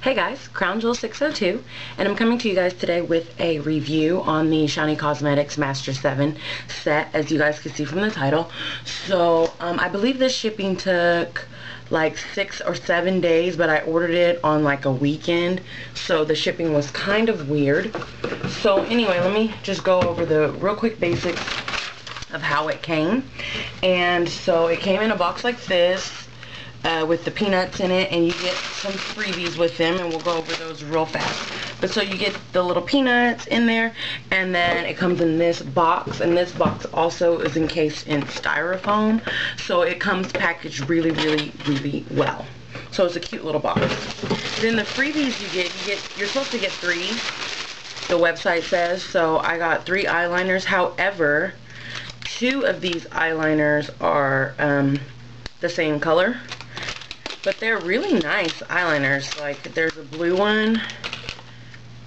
Hey guys, Crown Jewel 602, and I'm coming to you guys today with a review on the Shany Cosmetics Master 7 set, as you guys can see from the title. So, I believe this shipping took like 6 or 7 days, but I ordered it on like a weekend, so the shipping was kind of weird. So anyway, let me just go over the real quick basics of how it came. And so it came in a box like this, with the peanuts in it, and you get some freebies with them, and we'll go over those real fast. But so you get the little peanuts in there, and then it comes in this box, and this box also is encased in styrofoam, so it comes packaged really, really, really well. So it's a cute little box. Then the freebies you're supposed to get 3, the website says. So I got 3 eyeliners. However, 2 of these eyeliners are the same color. But they're really nice eyeliners. Like, there's a blue one,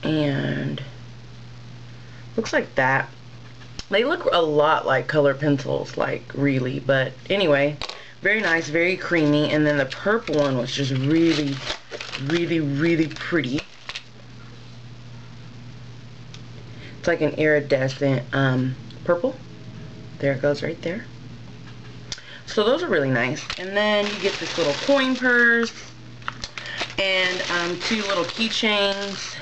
and looks like that. They look a lot like color pencils, like, really. But anyway, very nice, very creamy. And then the purple one was just really, really, really pretty. It's like an iridescent purple. There it goes right there. So those are really nice. And then you get this little coin purse and 2 little keychains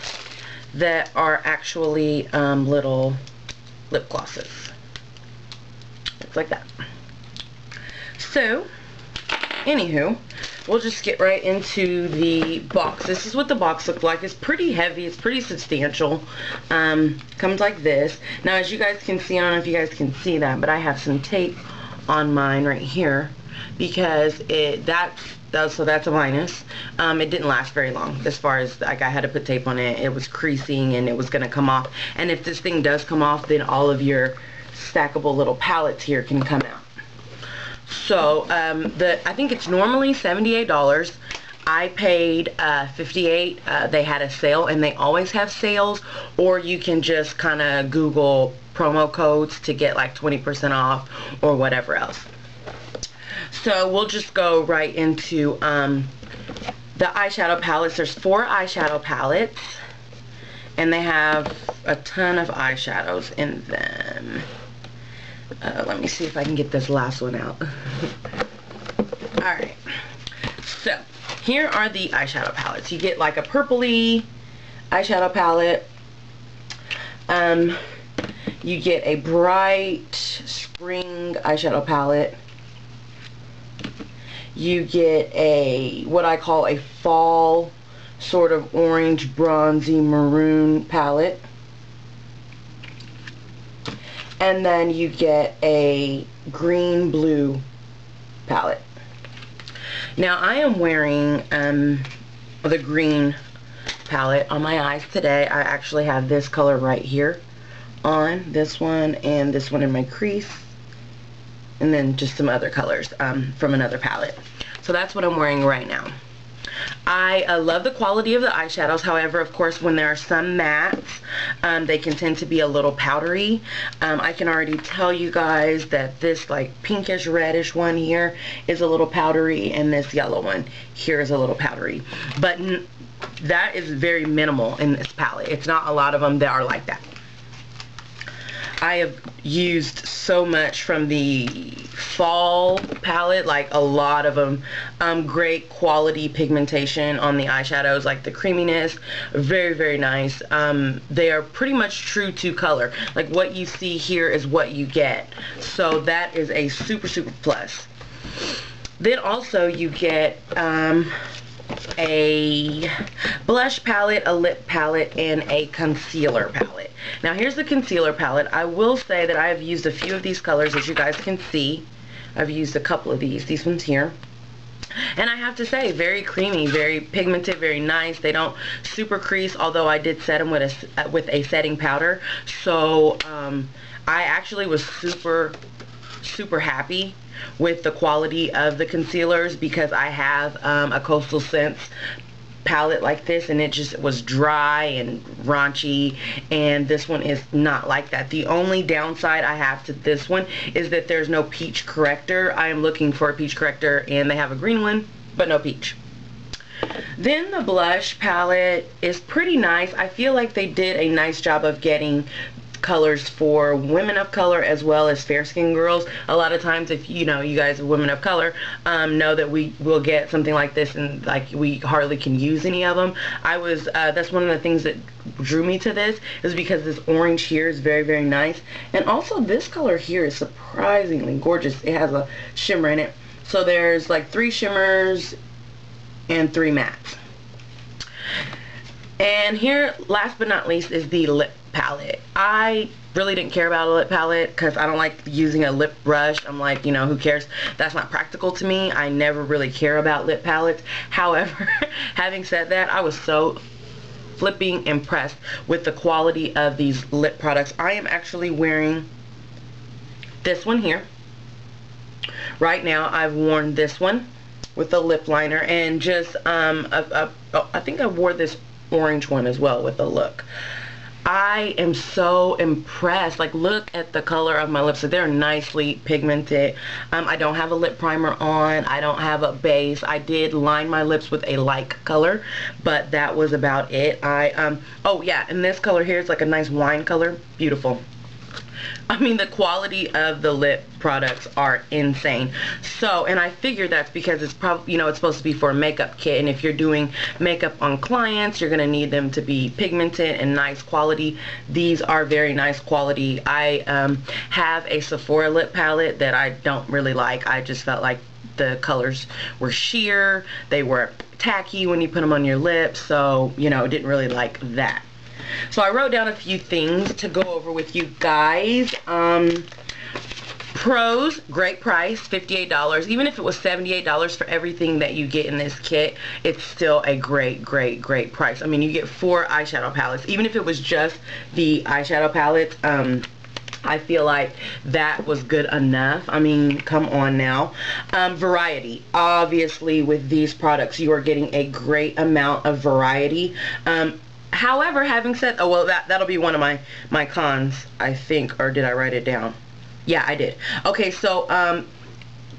that are actually little lip glosses. It's like that. So, anywho, we'll just get right into the box. This is what the box looks like. It's pretty heavy. It's pretty substantial. Comes like this. Now, as you guys can see, I don't know if you guys can see that, but I have some tape on mine right here, because that's a minus. It didn't last very long, as far as, like, I had to put tape on it. It was creasing and it was going to come off, and if this thing does come off, then all of your stackable little palettes here can come out. So I think it's normally $78. I paid $58. They had a sale, and they always have sales, or you can just kind of Google promo codes to get like 20% off or whatever else. So we'll just go right into the eyeshadow palettes. There's 4 eyeshadow palettes, and they have a ton of eyeshadows in them. Let me see if I can get this last one out. Alright, so here are the eyeshadow palettes. You get like a purpley eyeshadow palette. You get a bright spring eyeshadow palette. You get a, what I call a fall sort of orange, bronzy, maroon palette. And then you get a green, blue palette. Now, I am wearing the green palette on my eyes today. I actually have this color right here on, this one and this one in my crease, and then just some other colors from another palette. So that's what I'm wearing right now. I love the quality of the eyeshadows. However, of course, when there are some mattes, they can tend to be a little powdery. I can already tell you guys that this like pinkish reddish one here is a little powdery, and this yellow one here is a little powdery. But that is very minimal in this palette. It's not a lot of them that are like that. I have used so much from the fall palette, like a lot of them. Great quality pigmentation on the eyeshadows, like the creaminess, very, very nice. They are pretty much true to color. Like, what you see here is what you get. So that is a super, super plus. Then also you get a blush palette, a lip palette, and a concealer palette. Now, here's the concealer palette. I will say that I have used a few of these colors, as you guys can see. I've used a couple of these ones here. And I have to say, very creamy, very pigmented, very nice. They don't super crease, although I did set them with a setting powder. So I actually was super, super happy with the quality of the concealers, because I have a Coastal Scents palette like this, and it just was dry and raunchy, and this one is not like that. The only downside I have to this one is that there's no peach corrector. I am looking for a peach corrector, and they have a green one, but no peach. Then the blush palette is pretty nice. I feel like they did a nice job of getting colors for women of color as well as fair skinned girls. A lot of times, if you know, you guys are women of color, know that we will get something like this and like we hardly can use any of them. That's one of the things that drew me to this, is because this orange here is very, very nice, and also this color here is surprisingly gorgeous. It has a shimmer in it, so there's like 3 shimmers and 3 mattes. And here, last but not least, is the lip palette. I really didn't care about a lip palette because I don't like using a lip brush. I'm like, you know, who cares? That's not practical to me. I never really care about lip palettes. However, having said that, I was so flipping impressed with the quality of these lip products. I am actually wearing this one here. Right now, I've worn this one with the lip liner, and just, I think I wore this orange one as well with the look. I am so impressed. Like, look at the color of my lips. So they're nicely pigmented. I don't have a lip primer on. I don't have a base. I did line my lips with a light color, but that was about it. Oh yeah, and this color here is like a nice wine color. Beautiful. I mean, the quality of the lip products are insane. So, and I figure that's because it's probably, you know, it's supposed to be for a makeup kit, and if you're doing makeup on clients, you're gonna need them to be pigmented and nice quality. These are very nice quality. I have a Sephora lip palette that I don't really like. I just felt like the colors were sheer, they were tacky when you put them on your lips, so, you know, didn't really like that. So I wrote down a few things to go over with you guys. Pros, great price, $58. Even if it was $78 for everything that you get in this kit, it's still a great, great, great price. I mean, you get 4 eyeshadow palettes. Even if it was just the eyeshadow palettes, I feel like that was good enough. I mean, come on now. Variety. Obviously, with these products, you are getting a great amount of variety. However, having said, oh well, that'll be one of my cons, I think, or did I write it down? Yeah, I did. Okay, so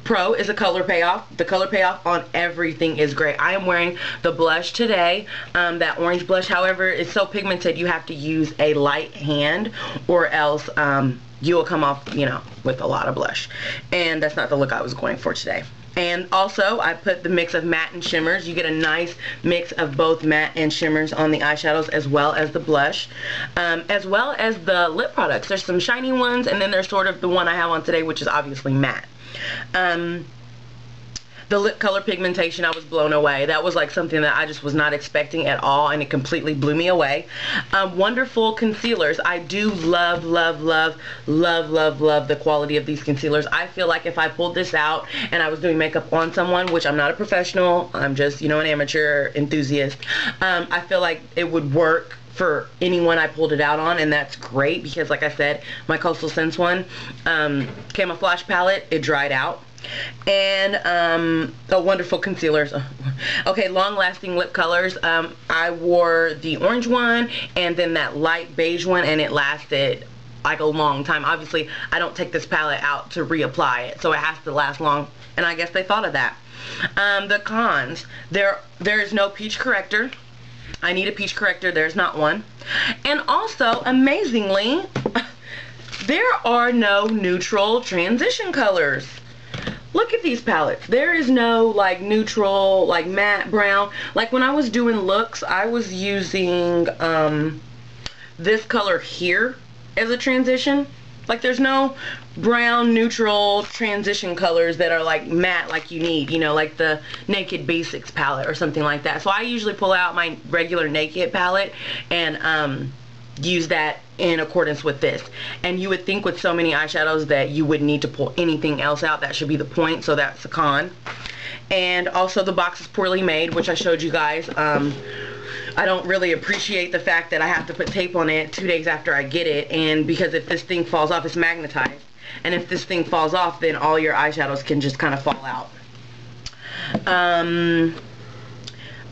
pro is a color payoff. The color payoff on everything is great. I am wearing the blush today, that orange blush. However, it's so pigmented you have to use a light hand, or else you will come off, you know, with a lot of blush. And that's not the look I was going for today. And also, I put the mix of matte and shimmers. You get a nice mix of both matte and shimmers on the eyeshadows, as well as the blush, as well as the lip products. There's some shiny ones, and then there's sort of the one I have on today, which is obviously matte. The lip color pigmentation, I was blown away. That was like something that I just was not expecting at all, and it completely blew me away. Wonderful concealers. I do love, love, love, love, love, love the quality of these concealers. I feel like if I pulled this out and I was doing makeup on someone, which I'm not a professional, I'm just, you know, an amateur enthusiast, I feel like it would work for anyone I pulled it out on, and that's great because, like I said, my Coastal Scents one, camouflage palette, it dried out. And wonderful concealers. Okay, long-lasting lip colors. I wore the orange one and then that light beige one, and it lasted like a long time. Obviously, I don't take this palette out to reapply it, so it has to last long, and I guess they thought of that. The cons. There is no peach corrector. I need a peach corrector. There's not one. And also, amazingly, there are no neutral transition colors. Look at these palettes. There is no like neutral, like matte brown. Like when I was doing looks, I was using this color here as a transition. Like there's no brown neutral transition colors that are like matte like you need, you know, like the Naked Basics palette or something like that. So I usually pull out my regular Naked palette and use that in accordance with this. And you would think with so many eyeshadows that you wouldn't need to pull anything else out. That should be the point, so that's a con. And also the box is poorly made, which I showed you guys. I don't really appreciate the fact that I have to put tape on it 2 days after I get it, and because if this thing falls off, it's magnetized, and if this thing falls off, then all your eyeshadows can just kind of fall out.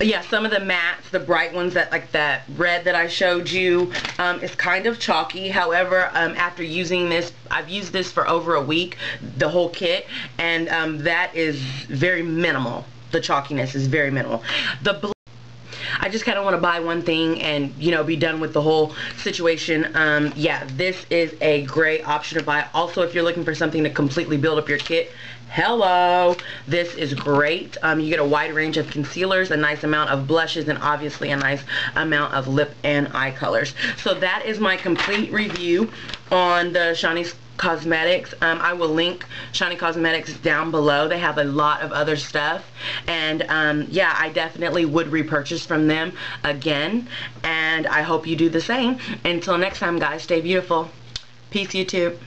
Yeah, some of the mattes, the bright ones, that like that red that I showed you, is kind of chalky. However, after using this, I've used this for over a week, the whole kit, and that is very minimal. The chalkiness is very minimal. I just kind of want to buy one thing and, you know, be done with the whole situation. Yeah, this is a great option to buy. Also, if you're looking for something to completely build up your kit, hello, this is great. You get a wide range of concealers, a nice amount of blushes, and obviously a nice amount of lip and eye colors. So that is my complete review on the Shany Cosmetics. I will link Shany Cosmetics down below. They have a lot of other stuff, and yeah, I definitely would repurchase from them again, and I hope you do the same. Until next time, guys, stay beautiful. Peace, YouTube.